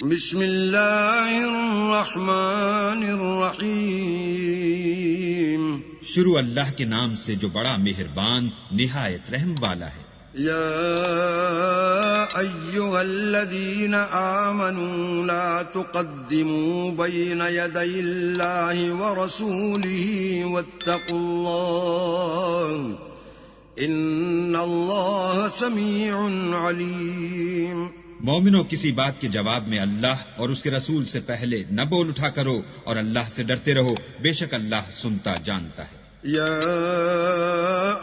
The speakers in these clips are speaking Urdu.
بسم اللہ الرحمن الرحیم. شروع اللہ کے نام سے جو بڑا مہربان نہایت رحم والا ہے. یا ایھا الذین آمنوا لا تقدموا بین یدی اللہ ورسولہ واتقوا اللہ ان اللہ سمیع علیم. مومنوں کسی بات کے جواب میں اللہ اور اس کے رسول سے پہلے نہ بول اٹھا کرو اور اللہ سے ڈرتے رہو، بے شک اللہ سنتا جانتا ہے. یا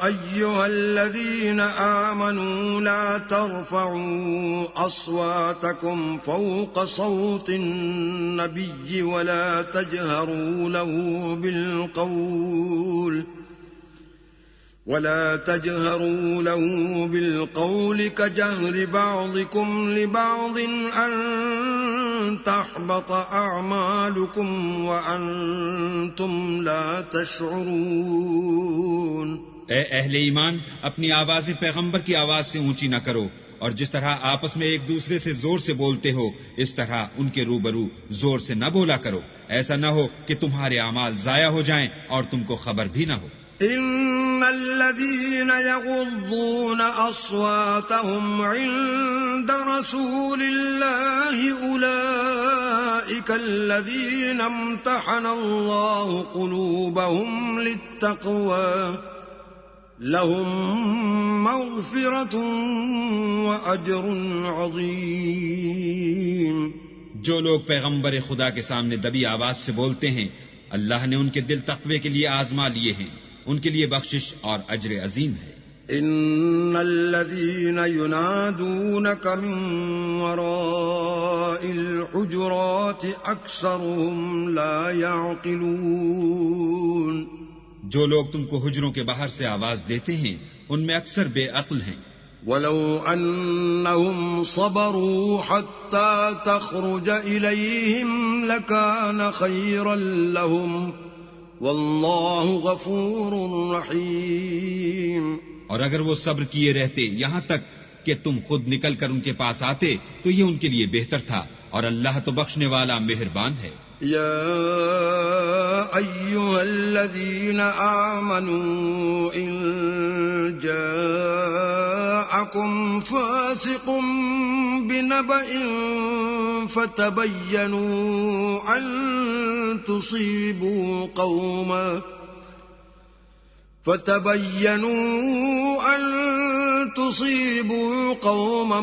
ایھا الذین آمنوا لا ترفعوا اصواتکم فوق صوت النبی ولا تجهروا له بالقول كجهر بعضكم لبعض أن تحبط أعمالكم وأنتم لا تشعرون. اے اہل ایمان، اپنی آوازیں پیغمبر کی آواز سے اونچی نہ کرو، اور جس طرح آپس میں ایک دوسرے سے زور سے بولتے ہو اس طرح ان کے روبرو زور سے نہ بولا کرو، ایسا نہ ہو کہ تمہارے اعمال ضائع ہو جائیں اور تم کو خبر بھی نہ ہو. ان الذين يغضون اصواتهم عند رسول الله اولئك الذين امتحن الله قلوبهم للتقوى لهم مغفرة واجر عظيم. جو لوگ پیغمبر خدا کے سامنے دبی آواز سے بولتے ہیں، اللہ نے ان کے دل تقوی کے لیے آزما لیے ہیں، ان کے لیے بخشش اور اجر عظیم ہے. ان الذين ينادونك من وراء الحجرات اكثرهم لا يعقلون. جو لوگ تم کو حجروں کے باہر سے آواز دیتے ہیں ان میں اکثر بے عقل ہیں. ولو انهم صبروا حتى تخرج اليهم لكان خيرا لهم واللہ غفور رحیم. اور اگر وہ صبر کیے رہتے یہاں تک کہ تم خود نکل کر ان کے پاس آتے تو یہ ان کے لیے بہتر تھا، اور اللہ تو بخشنے والا مہربان ہے. یا ایھا الذین آمنوا ان جاءکم فاسق بنبأ فتبینوا ان تصيبوا قوما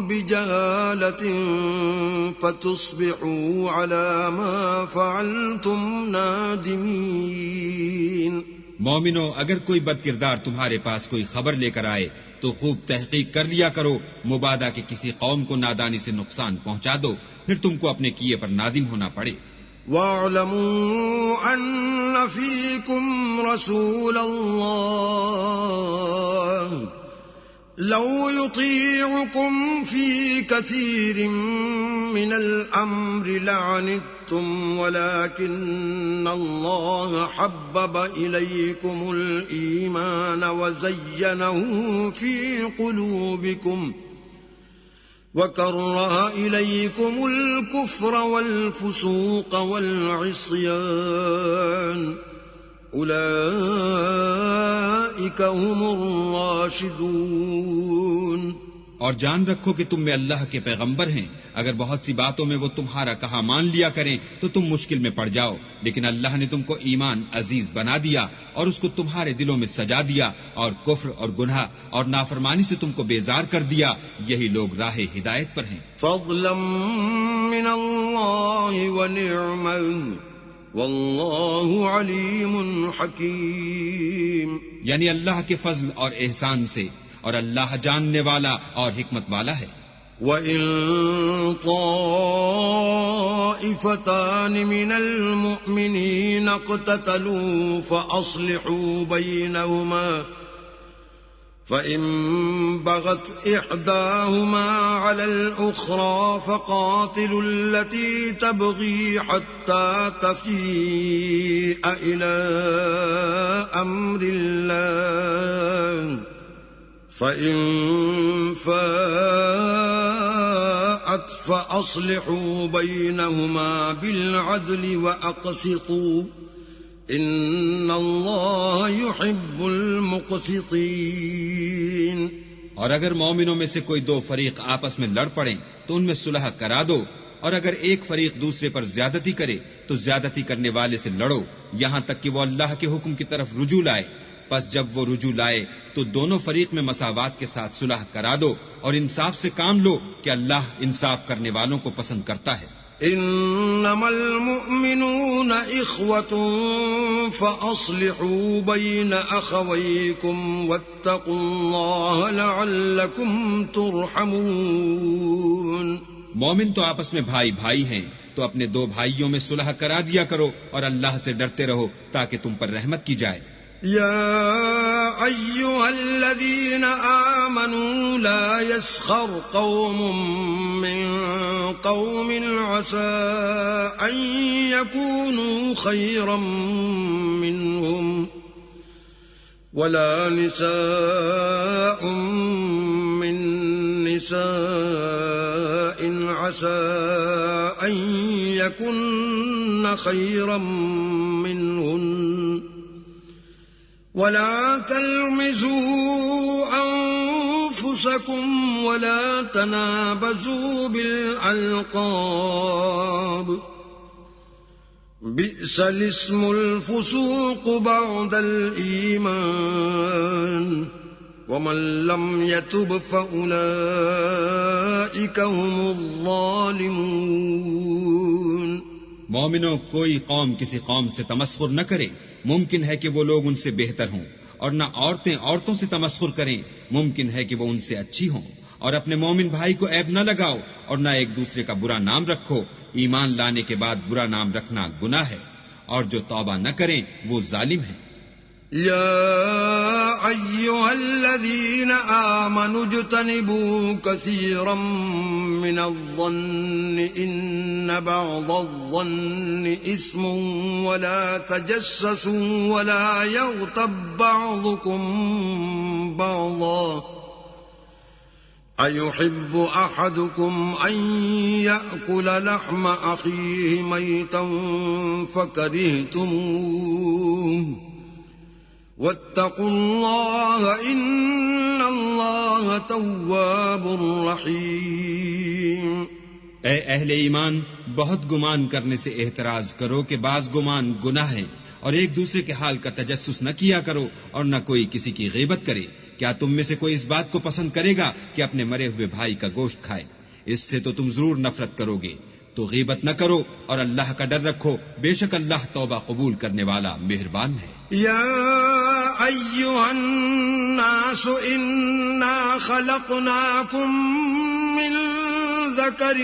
بجهالة فتصبحوا على ما فعلتم نادمين. مومنو، اگر کوئی بد کردار تمہارے پاس کوئی خبر لے کر آئے تو خوب تحقیق کر لیا کرو، مبادا کہ کسی قوم کو نادانی سے نقصان پہنچا دو، پھر تم کو اپنے کیے پر نادم ہونا پڑے. وَاعْلَمُوا أَنَّ فِيكُمْ رَسُولَ اللَّهِ لَوْ يُطِيعُكُمْ فِي كَثِيرٍ مِّنَ الْأَمْرِ لَعَنِتُّمْ وَلَكِنَّ اللَّهَ حَبَّبَ إِلَيْكُمُ الْإِيمَانَ وَزَيَّنَهُ فِي قُلُوبِكُمْ وَكَرَّهَ إِلَيْكُمُ الْكُفْرَ وَالْفُسُوقَ وَالْعِصْيَانَ أُولَئِكَ هُمُ الرَّاشِدُونَ. اور جان رکھو کہ تم میں اللہ کے پیغمبر ہیں، اگر بہت سی باتوں میں وہ تمہارا کہا مان لیا کریں تو تم مشکل میں پڑ جاؤ، لیکن اللہ نے تم کو ایمان عزیز بنا دیا اور اس کو تمہارے دلوں میں سجا دیا، اور کفر اور گناہ اور نافرمانی سے تم کو بیزار کر دیا. یہی لوگ راہ ہدایت پر ہیں. فضلا من اللہ ونعما واللہ علیم حکیم. یعنی اللہ کے فضل اور احسان سے، اور اللہ جاننے والا اور حکمت والا ہے. وَإِن طَائِفَتَانِ مِنَ الْمُؤْمِنِينَ اقْتَتَلُوا فَأَصْلِحُوا بَيْنَهُمَا فَإِن بَغَتْ إِحْدَاهُمَا عَلَى الْأُخْرَى فَقَاتِلُوا الَّتِي تَبْغِي حَتَّى تَفِيءَ إِلَى أَمْرِ اللَّهِ فَإِن فَاءَتْ فأصلحوا بينهما بالعدل وأقسطوا إن الله يحب المقسطين. اور اگر مومنوں میں سے کوئی دو فریق آپس میں لڑ پڑیں تو ان میں صلح کرا دو، اور اگر ایک فریق دوسرے پر زیادتی کرے تو زیادتی کرنے والے سے لڑو یہاں تک کہ وہ اللہ کے حکم کی طرف رجوع لائے. پس جب وہ رجوع لائے تو دونوں فریق میں مساوات کے ساتھ صلح کرا دو اور انصاف سے کام لو کہ اللہ انصاف کرنے والوں کو پسند کرتا ہے. انما المؤمنون اخوة فاصلحوا بين اخويكم واتقوا الله لعلكم ترحمون. مومن تو آپس میں بھائی بھائی ہیں، تو اپنے دو بھائیوں میں صلح کرا دیا کرو اور اللہ سے ڈرتے رہو تاکہ تم پر رحمت کی جائے. يا أيها الذين آمنوا لا يسخر قوم من قوم عسى أن يكونوا خيرا منهم ولا نساء من نساء عسى أن يكن خيرا منهن ولا تلمزوا أنفسكم ولا تنابزوا بالألقاب بئس الاسم الفسوق بعد الإيمان ومن لم يتب فأولئك هم الظالمون. مومنوں، کوئی قوم کسی قوم سے تمسخر نہ کرے، ممکن ہے کہ وہ لوگ ان سے بہتر ہوں، اور نہ عورتیں عورتوں سے تمسخر کریں، ممکن ہے کہ وہ ان سے اچھی ہوں. اور اپنے مومن بھائی کو عیب نہ لگاؤ اور نہ ایک دوسرے کا برا نام رکھو. ایمان لانے کے بعد برا نام رکھنا گناہ ہے، اور جو توبہ نہ کریں وہ ظالم ہیں. يا أيها الذين آمنوا اجتنبوا كثيرا من الظن إن بعض الظن إثم ولا تجسسوا ولا يغتب بعضكم بعضا أيحب أحدكم أن يأكل لحم أخيه ميتا فكرهتموه واتقوا الله إن الله تواب رحيم. اے اہل ایمان، بہت گمان کرنے سے احتراز کرو کہ بعض گمان گناہ ہے، اور ایک دوسرے کے حال کا تجسس نہ کیا کرو اور نہ کوئی کسی کی غیبت کرے. کیا تم میں سے کوئی اس بات کو پسند کرے گا کہ اپنے مرے ہوئے بھائی کا گوشت کھائے؟ اس سے تو تم ضرور نفرت کرو گے. تو غیبت نہ کرو اور اللہ کا ڈر رکھو، بے شک اللہ توبہ قبول کرنے والا مہربان ہے. یا ایھا الناس انا خلقناکم من ذکر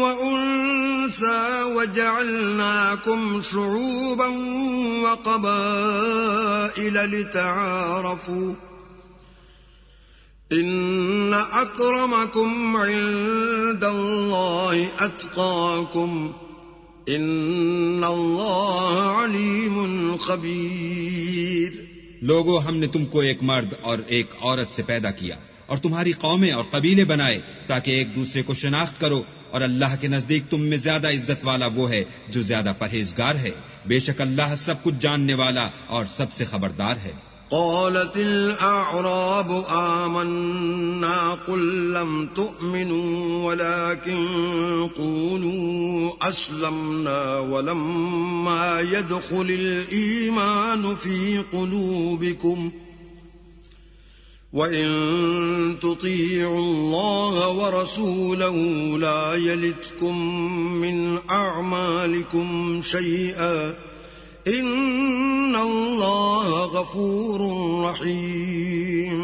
وانثى وجعلناکم شعوبا وقبائل لتعارفوا ان اکرمکم عند اللہ اتقاکم ان اللہ علیم خبیر. لوگوں، ہم نے تم کو ایک مرد اور ایک عورت سے پیدا کیا اور تمہاری قومیں اور قبیلے بنائے تاکہ ایک دوسرے کو شناخت کرو، اور اللہ کے نزدیک تم میں زیادہ عزت والا وہ ہے جو زیادہ پرہیزگار ہے. بے شک اللہ سب کچھ جاننے والا اور سب سے خبردار ہے. قالت الأعراب آمنا قل لم تؤمنوا ولكن قولوا أسلمنا ولما يدخل الإيمان في قلوبكم وإن تطيعوا الله ورسوله لا يلتكم من أعمالكم شيئا ان اللہ غفور رحیم.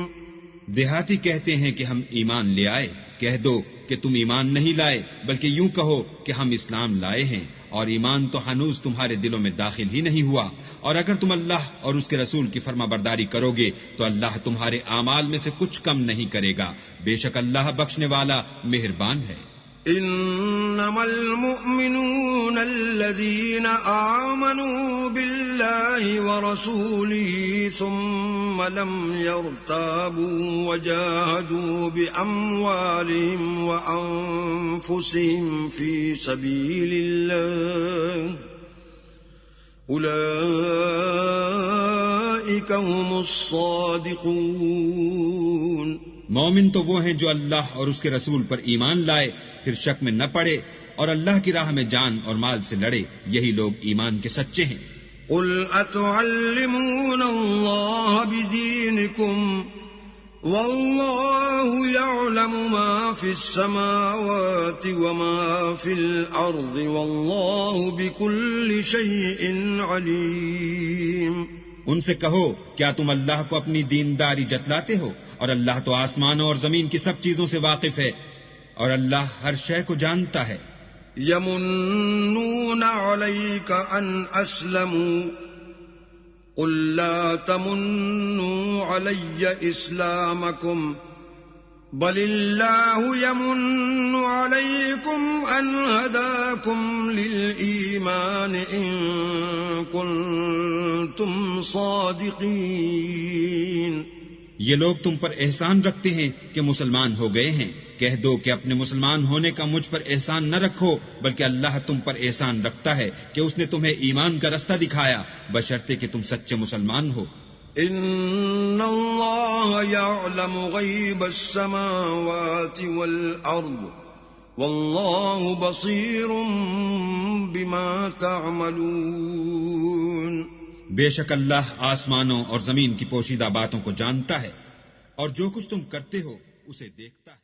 دیہاتی کہتے ہیں کہ ہم ایمان لے آئے. کہہ دو کہ تم ایمان نہیں لائے، بلکہ یوں کہو کہ ہم اسلام لائے ہیں، اور ایمان تو ہنوز تمہارے دلوں میں داخل ہی نہیں ہوا. اور اگر تم اللہ اور اس کے رسول کی فرما برداری کرو گے تو اللہ تمہارے اعمال میں سے کچھ کم نہیں کرے گا. بے شک اللہ بخشنے والا مہربان ہے. إنما المؤمنون الذين آمنوا بالله ورسوله ثم لم يرتابوا وجاهدوا بأموالهم وأنفسهم في سبيل الله أولئك هم الصادقون. مومن تو وہ ہیں جو اللہ اور اس کے رسول پر ایمان لائے، پھر شک میں نہ پڑے اور اللہ کی راہ میں جان اور مال سے لڑے، یہی لوگ ایمان کے سچے ہیں. قل أتعلمون الله بدينكم والله يعلم ما في السماوات وما في الأرض والله بكل شيء عليم. ان سے کہو کیا تم اللہ کو اپنی دینداری جتلاتے ہو؟ اور اللہ تو آسمانوں اور زمین کی سب چیزوں سے واقف ہے اور اللہ ہر شے کو جانتا ہے. يمنون عليك أن أسلموا قل لا تمنوا علي إسلامكم بل الله يمن عليكم أن هداكم للإيمان إن كنتم صادقين. یہ لوگ تم پر احسان رکھتے ہیں کہ مسلمان ہو گئے ہیں. کہہ دو کہ اپنے مسلمان ہونے کا مجھ پر احسان نہ رکھو، بلکہ اللہ تم پر احسان رکھتا ہے کہ اس نے تمہیں ایمان کا رستہ دکھایا، بشرطے کہ تم سچے مسلمان ہو. ان اللہ یعلم غیب السماوات والارض واللہ بصیر بما تعملون. بے شک اللہ آسمانوں اور زمین کی پوشیدہ باتوں کو جانتا ہے اور جو کچھ تم کرتے ہو اسے دیکھتا ہے.